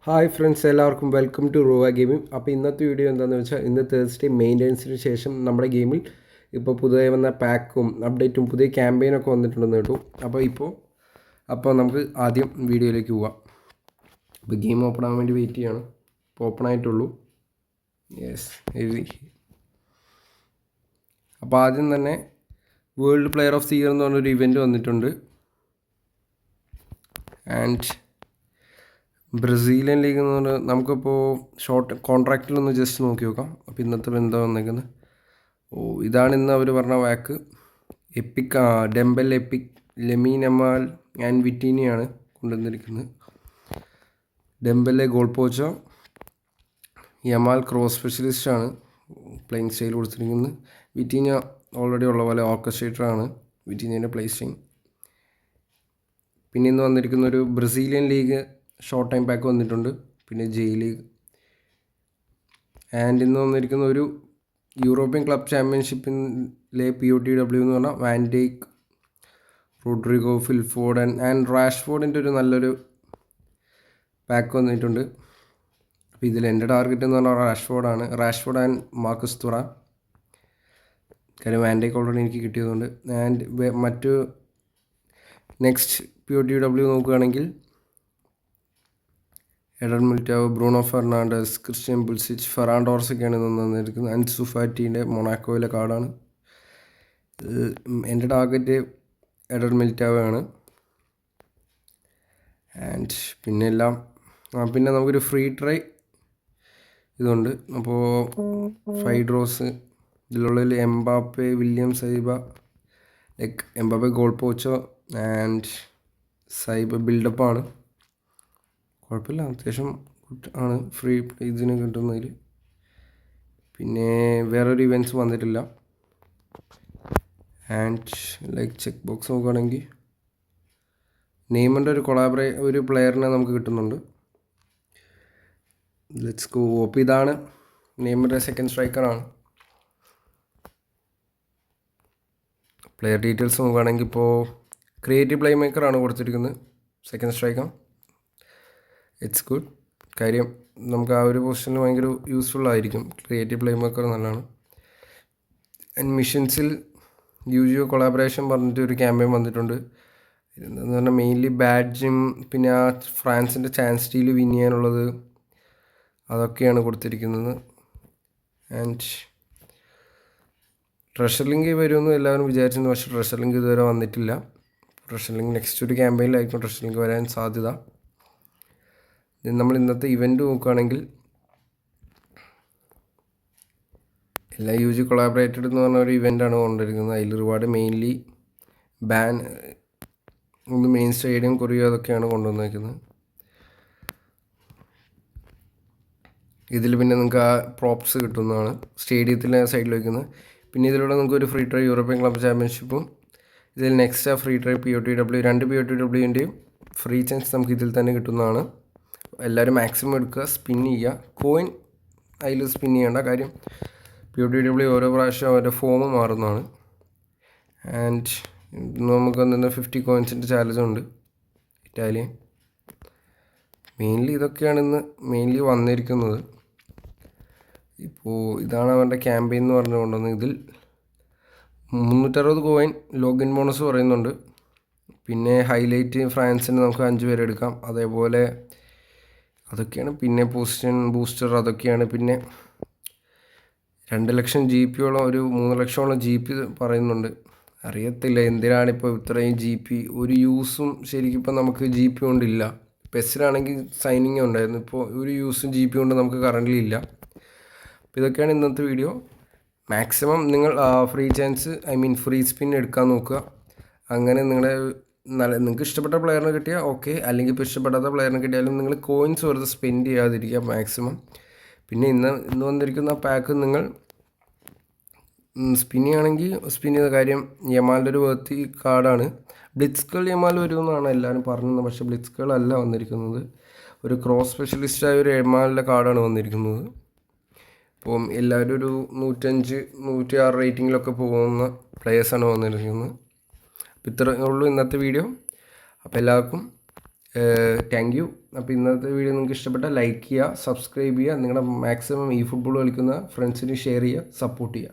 Hi friends, എല്ലാവർക്കും welcome to റൂവ gaming. അപ്പോൾ ഇന്നത്തെ വീഡിയോ എന്താണെന്ന് വെച്ചാൽ, ഇന്ന് തേഴ്സ്ഡേ മെയിൻ്റെനൻസിന് ശേഷം നമ്മുടെ ഗെയിമിൽ ഇപ്പോൾ പുതുതായി വന്ന പാക്കും അപ്ഡേറ്റും പുതിയ ക്യാമ്പയിനൊക്കെ വന്നിട്ടുണ്ടെന്ന് കേട്ടു. അപ്പോൾ നമുക്ക് ആദ്യം വീഡിയോയിലേക്ക് പോവാം. ഇപ്പോൾ ഗെയിം ഓപ്പൺ ആകാൻ വേണ്ടി വെയിറ്റ് ചെയ്യാണ്. ഇപ്പോൾ ഓപ്പൺ ആയിട്ടുള്ളൂ. യെസ്, എഴുതി. അപ്പോൾ ആദ്യം തന്നെ world player of the year എന്ന് പറഞ്ഞൊരു ഇവൻറ്റ് വന്നിട്ടുണ്ട്. ആൻഡ് ബ്രസീലിയൻ ലീഗ് എന്ന് പറഞ്ഞാൽ നമുക്കിപ്പോൾ ഷോർട്ട് കോൺട്രാക്റ്റിലൊന്ന് ജസ്റ്റ് നോക്കി നോക്കാം. അപ്പോൾ ഇന്നത്തെ എന്താ വന്നേക്കുന്നത്? ഇതാണ് ഇന്ന് അവർ പറഞ്ഞ വാക്ക്. Epic Dembele, epic, Lamine Yamal and വിറ്റീനിയാണ് കൊണ്ടുവന്നിരിക്കുന്നത്. Dembele goal poacher, Yamal cross സ്പെഷ്യലിസ്റ്റാണ്, പ്ലേയിങ് സ്റ്റൈൽ കൊടുത്തിരിക്കുന്നത്. വിറ്റീനിയ ഓൾറെഡി ഉള്ള പോലെ ഓർക്കസ്ട്രേറ്ററാണ് വിറ്റീനിയൻ്റെ പ്ലേ സ്റ്റൈൽ. പിന്നെ ഇന്ന് വന്നിരിക്കുന്ന ഒരു Brazilian league short time pack വന്നിട്ടുണ്ട്. പിന്നെ ജെ ലീഗ്. ആൻഡ് ഇന്ന് വന്നിരിക്കുന്ന ഒരു യൂറോപ്യൻ ക്ലബ് ചാമ്പ്യൻഷിപ്പിലെ POTW എന്ന് പറഞ്ഞാൽ വാൻഡേക്ക്, റോഡ്രിഗോ, ഫിൽഫോർഡ് ആൻഡ് റാഷ്ഫോർഡിൻ്റെ ഒരു നല്ലൊരു പാക്ക് വന്നിട്ടുണ്ട്. അപ്പോൾ ഇതിൽ എൻ്റെ ടാർഗറ്റ് എന്ന് പറഞ്ഞാൽ റാഷ്ഫോർഡ് ആൻഡ് മാർക്കസ് തുറാം. കാര്യം വാൻഡേക്ക് ഓൾറെഡി എനിക്ക് കിട്ടിയതുകൊണ്ട്. ആൻഡ് മറ്റു നെക്സ്റ്റ് POTW നോക്കുകയാണെങ്കിൽ Eder Militao, Bruno Fernandes, Christian Pulisic, Ferran ടോർസൊക്കെയാണ് ഇന്ന് വന്നിരിക്കുന്നത്. അൻസു ഫാറ്റിൻ്റെ മൊണാക്കോയിലെ കാർഡാണ്. എൻ്റെ ടാർഗറ്റ് എഡർ മിലിറ്റാവോ ആണ്. ആൻഡ് പിന്നെ നമുക്കൊരു ഫ്രീ ട്രൈ ഇതുണ്ട്. അപ്പോൾ 5 ഡ്രോസ് ഇതിലുള്ളിൽ Mbappe, William Saliba, Mbappe goal poacher and Saliba ബിൽഡപ്പാണ്. കുഴപ്പമില്ല, അത്യാവശ്യം ഗുഡ് ആണ് ഫ്രീ ഇതിന് കിട്ടുന്നതിൽ. പിന്നെ വേറൊരു ഇവൻറ്റ്സ് വന്നിട്ടില്ല. ആൻഡ് ചെക്ക് ബോക്സ് നോക്കുകയാണെങ്കിൽ നെയ്മറിൻ്റെ ഒരു പ്ലെയറിനെ നമുക്ക് കിട്ടുന്നുണ്ട്. Let's go. അപ്പോൾ ഇതാണ് നെയ്മറിൻ്റെ സെക്കൻഡ് സ്ട്രൈക്കറാണ്. പ്ലെയർ ഡീറ്റെയിൽസ് നോക്കുകയാണെങ്കിൽ ഇപ്പോൾ ക്രിയേറ്റീവ് പ്ലേ മേക്കറാണ് കൊടുത്തിരിക്കുന്നത് സെക്കൻഡ് സ്ട്രൈക്കർ. It's good. കാര്യം നമുക്ക് ആ ഒരു പൊസിഷനിൽ ഭയങ്കര യൂസ്ഫുൾ ആയിരിക്കും. ക്രിയേറ്റീവ് പ്ലേ മേക്കർ നല്ലതാണ്. ആൻഡ് മിഷൻസിൽ UGO കൊളാബറേഷൻ പറഞ്ഞിട്ട് ഒരു ക്യാമ്പയിൻ വന്നിട്ടുണ്ട്. എന്ന് പറഞ്ഞാൽ മെയിൻലി ബാഡ്ജും പിന്നെ ആ ഫ്രാൻസിൻ്റെ ചാൻസ് സ്റ്റീൽ വിൻ ചെയ്യാനുള്ളത് അതൊക്കെയാണ് കൊടുത്തിരിക്കുന്നത്. ആൻഡ് ട്രഷർ ലിങ്ക് വരുമെന്ന് എല്ലാവരും വിചാരിച്ചിരുന്നു, പക്ഷേ ട്രഷർ ലിങ്ക് ഇതുവരെ വന്നിട്ടില്ല. ട്രഷർ ലിങ്ക് നെക്സ്റ്റ് ഒരു ക്യാമ്പയിനിലായിരിക്കും ട്രഷർ ലിങ്ക് വരാൻ സാധ്യത. നമ്മൾ ഇന്നത്തെ ഇവൻറ്റ് നോക്കുകയാണെങ്കിൽ എല്ലാ UG കൊളാബറേറ്റഡ് എന്ന് പറഞ്ഞ ഒരു ഇവൻ്റാണ് കൊണ്ടിരിക്കുന്നത്. അതിൽ ഒരുപാട് മെയിൻലി മെയിൻ സ്റ്റേഡിയം കൊറിയ അതൊക്കെയാണ് കൊണ്ടുവന്നിരിക്കുന്നത്. ഇതിൽ പിന്നെ നിങ്ങൾക്ക് ആ പ്രോപ്സ് കിട്ടുന്നതാണ് സ്റ്റേഡിയത്തിലെ സൈഡിൽ വയ്ക്കുന്നത്. പിന്നെ ഇതിലൂടെ നിങ്ങൾക്ക് ഒരു ഫ്രീ ട്രൈ യൂറോപ്യൻ ക്ലബ് ചാമ്പ്യൻഷിപ്പും ഇതിൽ നെക്സ്റ്റ് ആ ഫ്രീ ട്രൈ POTW 2 POTWൻ്റെയും ഫ്രീ ചാൻസ് നമുക്ക് ഇതിൽ തന്നെ കിട്ടുന്നതാണ്. എല്ലാവരും മാക്സിമം എടുക്കുക, സ്പിൻ ചെയ്യുക. കോയിൻ അതിൽ സ്പിൻ ചെയ്യേണ്ട. കാര്യം POTW ഓരോ പ്രാവശ്യം അവരുടെ ഫോം മാറുന്നതാണ്. ആൻഡ് നമുക്ക് വന്നിരുന്ന 50 കോയിൻസിൻ്റെ ചാലഞ്ചുണ്ട് ഇറ്റാലിയൻ. ഇതൊക്കെയാണ് ഇന്ന് വന്നിരിക്കുന്നത്. ഇപ്പോൾ ഇതാണ് അവരുടെ ക്യാമ്പയിൻ എന്ന് പറഞ്ഞുകൊണ്ടുവന്ന്. ഇതിൽ 360 കോയിൻ ലോഗിൻ ബോണസ് പറയുന്നുണ്ട്. പിന്നെ ഹൈലൈറ്റ് ഫ്രാൻസിന് നമുക്ക് 5 പേരെ എടുക്കാം. അതേപോലെ അതൊക്കെയാണ്. പിന്നെ പൊസിഷൻ ബൂസ്റ്റർ അതൊക്കെയാണ്. പിന്നെ 2 ലക്ഷം GP ഒരു 3 ലക്ഷമോളം GP പറയുന്നുണ്ട്. അറിയത്തില്ല എന്തിനാണിപ്പോൾ ഇത്രയും GP. ഒരു യൂസും ശരിക്കും ഇപ്പോൾ നമുക്ക് GP കൊണ്ടില്ല. പെസ്സിലാണെങ്കിൽ സൈനിങ് ഉണ്ടായിരുന്നു, ഇപ്പോൾ ഒരു യൂസും GP കൊണ്ട് നമുക്ക് കറൻ്റ് ഇല്ല. അപ്പോൾ ഇതൊക്കെയാണ് ഇന്നത്തെ വീഡിയോ. മാക്സിമം നിങ്ങൾ ഫ്രീ ചാൻസ് ഫ്രീ സ്പിൻ എടുക്കാൻ നോക്കുക. അങ്ങനെ നിങ്ങൾക്ക് ഇഷ്ടപ്പെട്ട പ്ലെയറിനെ കിട്ടിയാൽ ഓക്കെ, അല്ലെങ്കിൽ ഇപ്പോൾ ഇഷ്ടപ്പെടാത്ത പ്ലെയറിനെ കിട്ടിയാലും നിങ്ങൾ കോയിൻസ് വെറുതെ സ്പെൻഡ് ചെയ്യാതിരിക്കുക മാക്സിമം. പിന്നെ ഇന്ന് വന്നിരിക്കുന്ന പാക്ക് നിങ്ങൾ സ്പിൻ ചെയ്യുകയാണെങ്കിൽ സ്പിൻ ചെയ്ത കാര്യം യമാലിൻ്റെ ഒരു വേർത്തി കാർഡാണ്. ബ്ലിറ്റ്സ്കൾ യമാൽ വരുമെന്നാണ് എല്ലാവരും പറഞ്ഞത്, പക്ഷേ ബ്ലിറ്റ്സ്കൾ അല്ല വന്നിരിക്കുന്നത്. ഒരു ക്രോസ് സ്പെഷ്യലിസ്റ്റായ ഒരു യമാലിൻ്റെ കാർഡാണ് വന്നിരിക്കുന്നത്. അപ്പം എല്ലാവരും ഒരു 105-106 റേറ്റിങ്ങിലൊക്കെ പോകുന്ന പ്ലെയേഴ്സാണ് വന്നിരിക്കുന്നത്. അപ്പോൾ ഇത്രയേ ഉള്ളൂ ഇന്നത്തെ വീഡിയോ. അപ്പോൾ എല്ലാവർക്കും താങ്ക് യു. അപ്പോൾ ഇന്നത്തെ വീഡിയോ നിങ്ങൾക്ക് ഇഷ്ടപ്പെട്ടാൽ ലൈക്ക് ചെയ്യുക, സബ്സ്ക്രൈബ് ചെയ്യുക, നിങ്ങളുടെ മാക്സിമം ഈ ഫുട്ബോൾ കളിക്കുന്ന ഫ്രണ്ട്സിന് ഷെയർ ചെയ്യുക, സപ്പോർട്ട് ചെയ്യുക.